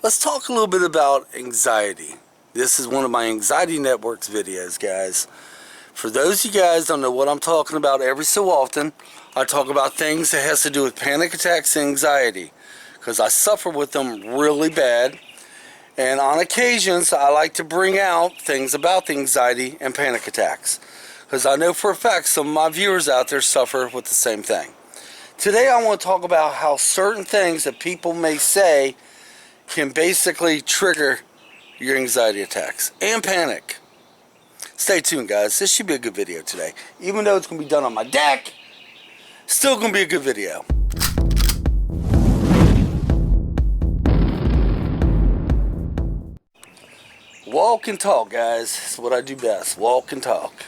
Let's talk a little bit about anxiety. This is one of my Anxiety Network's videos, guys. For those of you guys don't know what I'm talking about, every so often I talk about things that has to do with panic attacks and anxiety, because I suffer with them really bad. And on occasions I like to bring out things about the anxiety and panic attacks, because I know for a fact some of my viewers out there suffer with the same thing. Today I want to talk about how certain things that people may say can basically trigger your anxiety attacks and panic. Stay tuned, guys. This should be a good video today. Even though it's going to be done on my deck, still going to be a good video. Walk and talk, guys. That's what I do best. Walk and talk.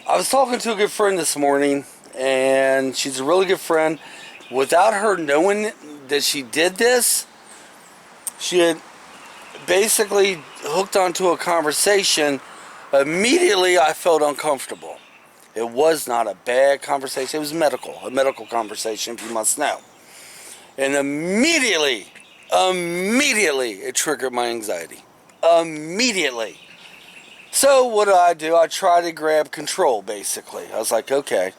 I was talking to a good friend this morning, and she's a really good friend. Without her knowing that she did this, she had basically hooked onto a conversation. Immediately I felt uncomfortable. It was not a bad conversation. It was a medical conversation, if you must know. And immediately it triggered my anxiety. Immediately. So what do? I try to grab control, basically. I was like, okay,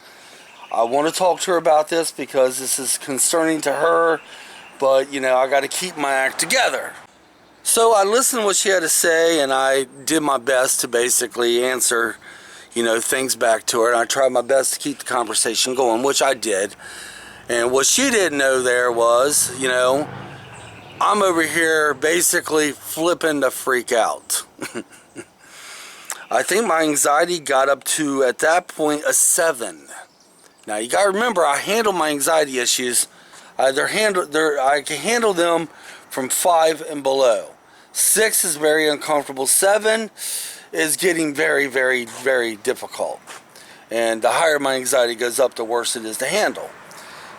I want to talk to her about this because this is concerning to her. But, you know, I got to keep my act together. So I listened to what she had to say, and I did my best to basically answer, you know, things back to her. And I tried my best to keep the conversation going, which I did. And what she didn't know there was, you know, I'm over here basically flipping the freak out. I think my anxiety got up to, at that point, a 7. Now, you got to remember, I handle my anxiety issues. I can handle them from 5 and below. 6 is very uncomfortable. 7 is getting very, very, very difficult. And the higher my anxiety goes up, the worse it is to handle.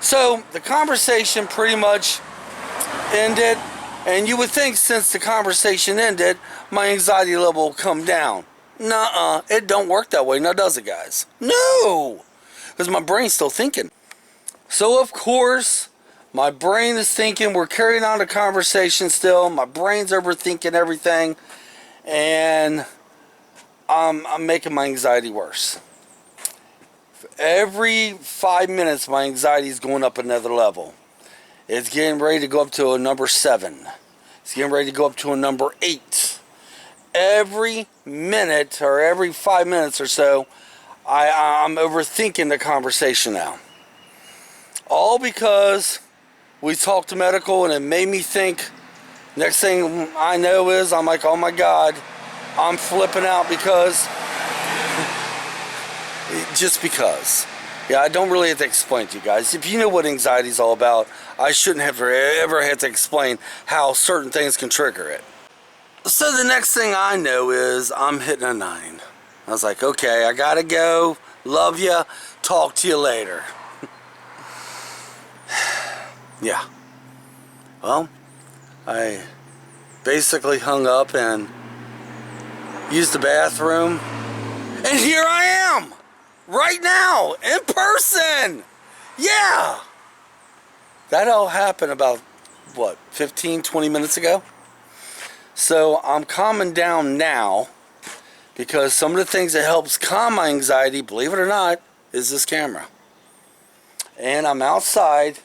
So the conversation pretty much ended. And you would think since the conversation ended, my anxiety level will come down. Nuh-uh. It don't work that way. Now does it, guys? No! Because my brain's still thinking. So of course, my brain is thinking, we're carrying on the conversation still. My brain's overthinking everything. And I'm making my anxiety worse. Every 5 minutes, my anxiety is going up another level. It's getting ready to go up to a number 7. It's getting ready to go up to a number 8. Every minute, or every 5 minutes or so, I'm overthinking the conversation now. All because we talked to medical, and it made me think. Next thing I know is I'm like, oh my God, I'm flipping out because, just because. Yeah, I don't really have to explain to you guys. If you know what anxiety is all about, I shouldn't have ever had to explain how certain things can trigger it. So the next thing I know is I'm hitting a 9. I was like, okay, I gotta go. Love ya. Talk to you later. Yeah. Well, I basically hung up and used the bathroom. And here I am! Right now! In person! Yeah! That all happened about, what, 15, 20 minutes ago? So I'm calming down now because some of the things that helps calm my anxiety, believe it or not, is this camera. And I'm outside.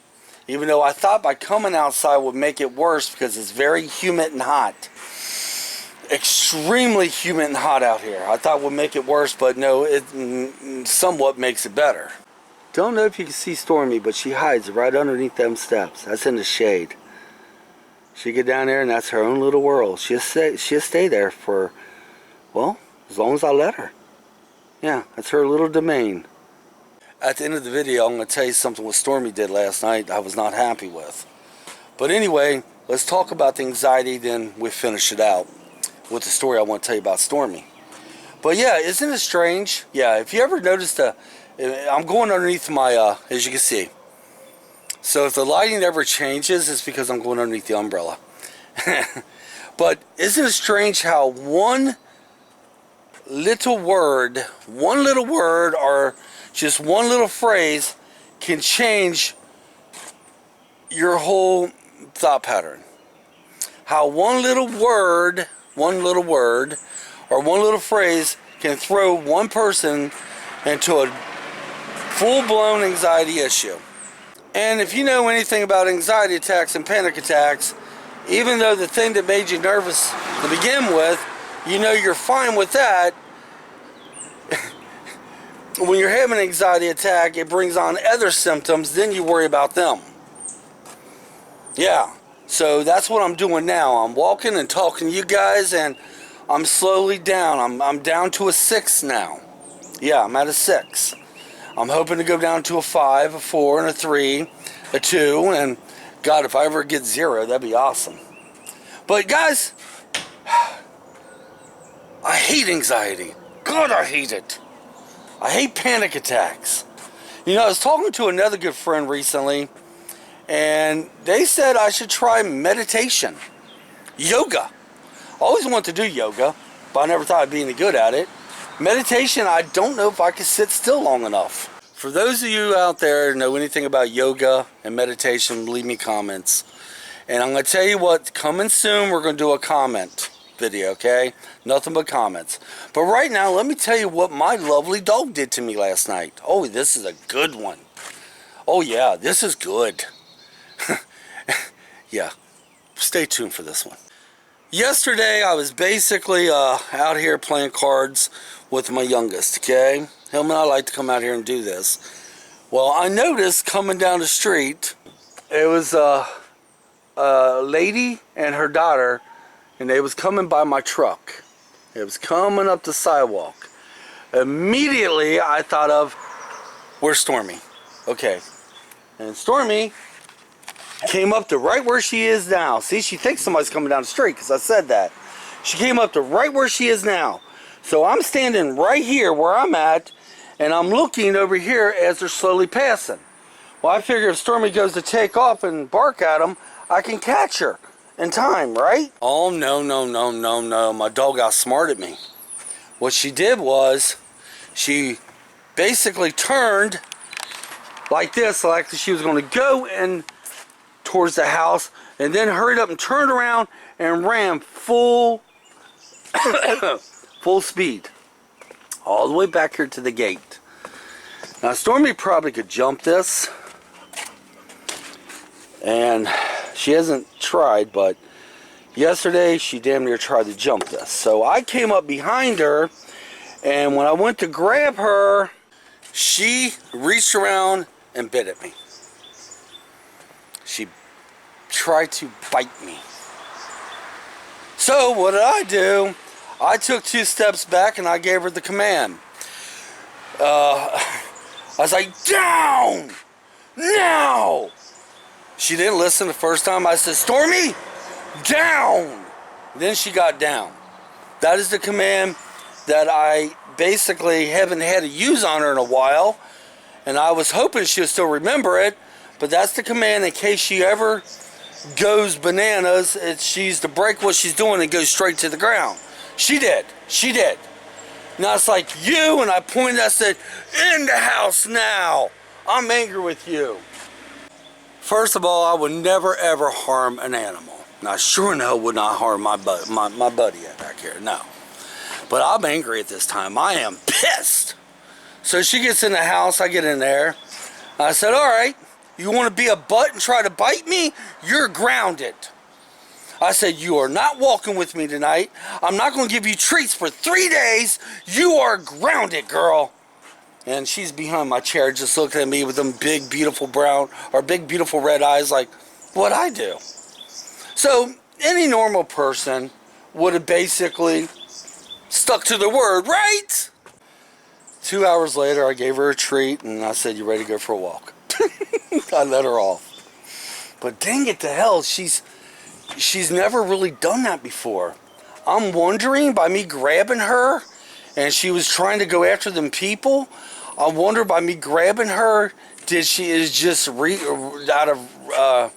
Even though I thought by coming outside would make it worse because it's very humid and hot. Extremely humid and hot out here. I thought would make it worse, but no, it somewhat makes it better. Don't know if you can see Stormy, but she hides right underneath them steps. That's in the shade. She get down there and that's her own little world. She'll stay there for, well, as long as I let her. Yeah, that's her little domain. At the end of the video, I'm going to tell you something what Stormy did last night I was not happy with. But anyway, let's talk about the anxiety, then we finish it out with the story I want to tell you about Stormy. But yeah, isn't it strange? Yeah, if you ever noticed, I'm going underneath my, as you can see. So if the lighting ever changes, it's because I'm going underneath the umbrella. But isn't it strange how one little word or just one little phrase can change your whole thought pattern. how one little word, or one little phrase can throw one person into a full-blown anxiety issue. And if you know anything about anxiety attacks and panic attacks, even though the thing that made you nervous to begin with, you know you're fine with that, when you're having an anxiety attack, it brings on other symptoms, then you worry about them. Yeah, so that's what I'm doing now. I'm walking and talking to you guys, and I'm slowly down. I'm down to a 6 now. Yeah, I'm at a 6. I'm hoping to go down to a 5, a 4, and a 3, a 2, and God, if I ever get 0, that'd be awesome. But guys, I hate anxiety. God, I hate it. I hate panic attacks. You know, I was talking to another good friend recently, and they said I should try meditation. Yoga. I always wanted to do yoga, but I never thought I'd be any good at it. Meditation, I don't know if I could sit still long enough. For those of you out there who know anything about yoga and meditation, leave me comments. And I'm going to tell you what, coming soon, we're going to do a comment video, okay? Nothing but comments. But right now, let me tell you what my lovely dog did to me last night. Oh, this is a good one. Oh, yeah, this is good. Yeah, stay tuned for this one. Yesterday, I was basically out here playing cards with my youngest, okay? Him and I like to come out here and do this. Well, I noticed coming down the street, it was a lady and her daughter, and they was coming by my truck. It was coming up the sidewalk. Immediately, I thought of, where's Stormy? Okay. And Stormy came up to right where she is now. See, she thinks somebody's coming down the street because I said that. She came up to right where she is now. So I'm standing right here where I'm at, and I'm looking over here as they're slowly passing. Well, I figure if Stormy goes to take off and bark at them, I can catch her in time, right? Oh, no. My dog outsmarted me. What she did was, she basically turned like this, like she was going to go in towards the house, and then hurried up and turned around and ran full speed all the way back here to the gate. Now Stormy probably could jump this, and she hasn't tried, but yesterday she damn near tried to jump this. So I came up behind her, and when I went to grab her, she reached around and bit at me. She tried to bite me. So what did I do? I took 2 steps back and I gave her the command. I was like, down! Now! She didn't listen the first time. I said, Stormy, down! Then she got down. That is the command that I basically haven't had to use on her in a while. And I was hoping she would still remember it. But that's the command in case she ever goes bananas. She's to break what she's doing and go straight to the ground. She did. Now it's like, you, and I pointed, I said, in the house now. I'm angry with you. First of all, I would never ever harm an animal. Now, sure no, would not harm my buddy back here, no. But I'm angry at this time. I am pissed. So she gets in the house, I get in there. I said, all right. You want to be a butt and try to bite me? You're grounded. I said, you are not walking with me tonight. I'm not going to give you treats for 3 days. You are grounded, girl. And she's behind my chair just looking at me with them big, beautiful big, beautiful red eyes like, what'd I do? So, any normal person would have basically stuck to the word, right? 2 hours later, I gave her a treat, and I said, you ready to go for a walk? I let her off. But dang it to hell, she's never really done that before. I'm wondering, by me grabbing her, and she was trying to go after them people, I wonder by me grabbing her, did she is just out of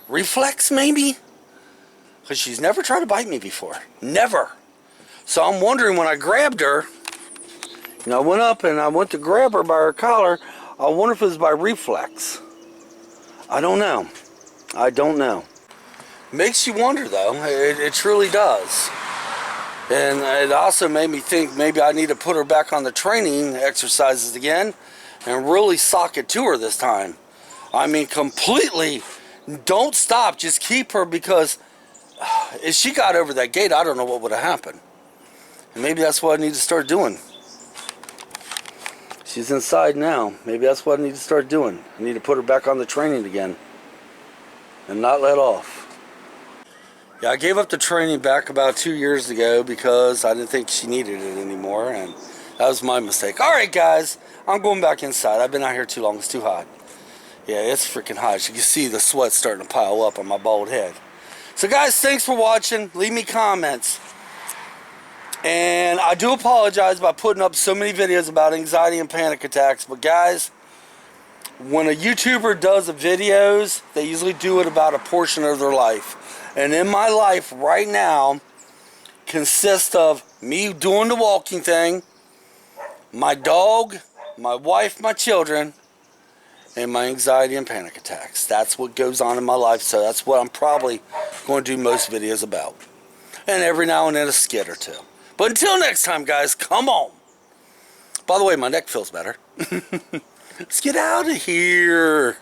reflex maybe? Because she's never tried to bite me before. Never. So I'm wondering when I grabbed her, and I went up and I went to grab her by her collar, I wonder if it was by reflex. I don't know. Makes you wonder, though. It truly does. And it also made me think maybe I need to put her back on the training exercises again and really sock it to her this time. I mean, completely don't stop. Just keep her, because if she got over that gate, I don't know what would have happened. And maybe that's what I need to start doing. She's inside now. Maybe that's what I need to start doing. I need to put her back on the training again and not let off. Yeah, I gave up the training back about 2 years ago because I didn't think she needed it anymore, and that was my mistake. All right, guys, I'm going back inside. I've been out here too long. It's too hot. Yeah, it's freaking hot. As you can see, the sweat's starting to pile up on my bald head. So, guys, thanks for watching. Leave me comments. And I do apologize by putting up so many videos about anxiety and panic attacks. But, guys, when a YouTuber does the videos, they usually do it about a portion of their life. And in my life right now consists of me doing the walking thing, my dog, my wife, my children, and my anxiety and panic attacks. That's what goes on in my life, so that's what I'm probably going to do most videos about. And every now and then a skit or two. But until next time, guys, come on. By the way, my neck feels better. Let's get out of here.